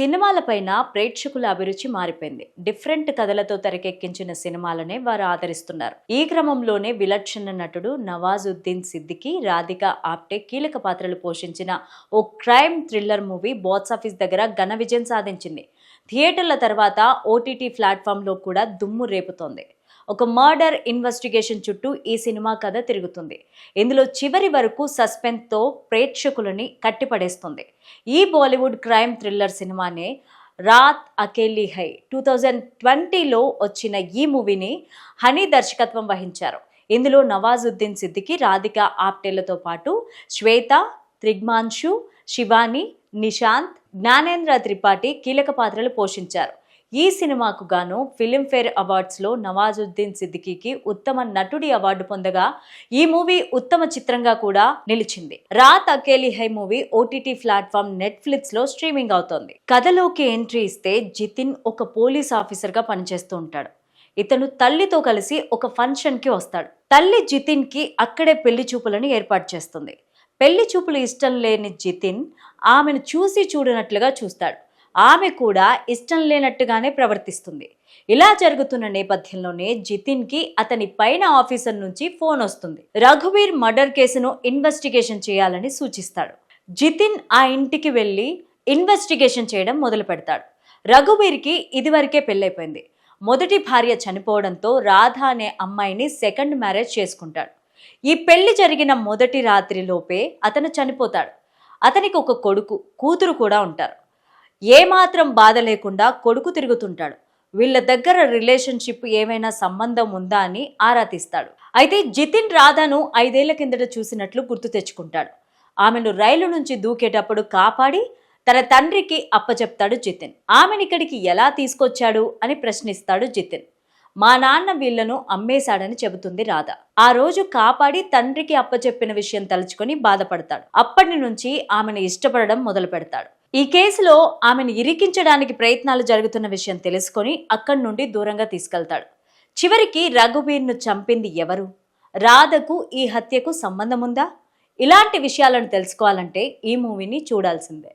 సినిమాలపైన ప్రేక్షకుల అభిరుచి మారిపోయింది. డిఫరెంట్ కథలతో తెరకెక్కించిన సినిమాలనే వారు ఆదరిస్తున్నారు. ఈ క్రమంలోనే విలక్షణ నటుడు నవాజుద్దీన్ సిద్దికీ, రాధిక ఆప్టే కీలక పాత్రలు పోషించిన ఓ క్రైమ్ థ్రిల్లర్ మూవీ బాక్సాఫీస్ దగ్గర ఘన విజయం సాధించింది. థియేటర్ల తర్వాత ఓటీటీ ప్లాట్ఫామ్లో కూడా దుమ్ము రేపుతోంది. ఒక మర్డర్ ఇన్వెస్టిగేషన్ చుట్టూ ఈ సినిమా కథ తిరుగుతుంది. ఇందులో చివరి వరకు సస్పెన్స్తో ప్రేక్షకులని కట్టిపడేస్తుంది. ఈ బాలీవుడ్ క్రైమ్ థ్రిల్లర్ సినిమానే రాత్ అకేలీ హై 2020లో వచ్చిన ఈ మూవీని హనీ దర్శకత్వం వహించారు. ఇందులో నవాజుద్దీన్ సిద్దికీ, రాధిక ఆప్టేలతో పాటు శ్వేత, త్రిగ్మాన్షు, శివాని, నిశాంత్, జ్ఞానేంద్ర త్రిపాఠి కీలక పాత్రలు పోషించారు. ఈ సినిమాకు గాను ఫిల్మ్ఫేర్ అవార్డ్స్లో నవాజుద్దీన్ సిద్దికీకి ఉత్తమ నటుడి అవార్డు పొందగా ఈ మూవీ ఉత్తమ చిత్రంగా కూడా నిలిచింది. రాత్ అకేలీ హై మూవీ ఓటీటీ ప్లాట్ఫామ్ నెట్ఫ్లిక్స్లో స్ట్రీమింగ్ అవుతోంది. కథలోకి ఎంట్రీ ఇస్తే జితిన్ ఒక పోలీస్ ఆఫీసర్గా పనిచేస్తూ ఉంటాడు. ఇతను తల్లితో కలిసి ఒక ఫంక్షన్కి వస్తాడు. తల్లి జితిన్కి అక్కడే పెళ్లి చూపులను ఏర్పాటు చేస్తుంది. పెళ్లి చూపులు ఇష్టం లేని జితిన్ ఆమెను చూసి చూడనట్లుగా చూస్తాడు. ఆమె కూడా ఇష్టం లేనట్టుగానే ప్రవర్తిస్తుంది. ఇలా జరుగుతున్న నేపథ్యంలోనే జితిన్కి అతని పైన ఆఫీసర్ నుంచి ఫోన్ వస్తుంది. రఘువీర్ మర్డర్ కేసును ఇన్వెస్టిగేషన్ చేయాలని సూచిస్తాడు. జితిన్ ఆ ఇంటికి వెళ్ళి ఇన్వెస్టిగేషన్ చేయడం మొదలు పెడతాడు. రఘువీర్కి ఇదివరకే పెళ్ళైపోయింది. మొదటి భార్య చనిపోవడంతో రాధ అనే అమ్మాయిని సెకండ్ మ్యారేజ్ చేసుకుంటాడు. ఈ పెళ్లి జరిగిన మొదటి రాత్రిలోపే అతను చనిపోతాడు. అతనికి ఒక కొడుకు, కూతురు కూడా ఉంటారు. ఏమాత్రం బాధ లేకుండా కొడుకు తిరుగుతుంటాడు. వీళ్ళ దగ్గర రిలేషన్షిప్ ఏమైనా సంబంధం ఉందా అని ఆరా తీస్తాడు. అయితే జితిన్ రాధాను 5 ఏళ్ల కిందట చూసినట్లు గుర్తు తెచ్చుకుంటాడు. ఆమెను రైలు నుంచి దూకేటప్పుడు కాపాడి తన తండ్రికి అప్పచెప్తాడు జితిన్. ఆమెను ఇక్కడికి ఎలా తీసుకొచ్చాడు అని ప్రశ్నిస్తాడు జితిన్. మా నాన్న వీళ్లను అమ్మేశాడని చెబుతుంది రాధ. ఆ రోజు కాపాడి తండ్రికి అప్పచెప్పిన విషయం తలుచుకొని బాధపడతాడు. అప్పటి నుంచి ఆమెను ఇష్టపడడం మొదలు పెడతాడు. ఈ కేసులో ఆమెను ఇరికించడానికి ప్రయత్నాలు జరుగుతున్న విషయం తెలుసుకొని అక్కడి నుండి దూరంగా తీసుకెళ్తాడు. చివరికి రఘువీర్ను చంపింది ఎవరు? రాధకు ఈ హత్యకు సంబంధం ఉందా? ఇలాంటి విషయాలను తెలుసుకోవాలంటే ఈ మూవీని చూడాల్సిందే.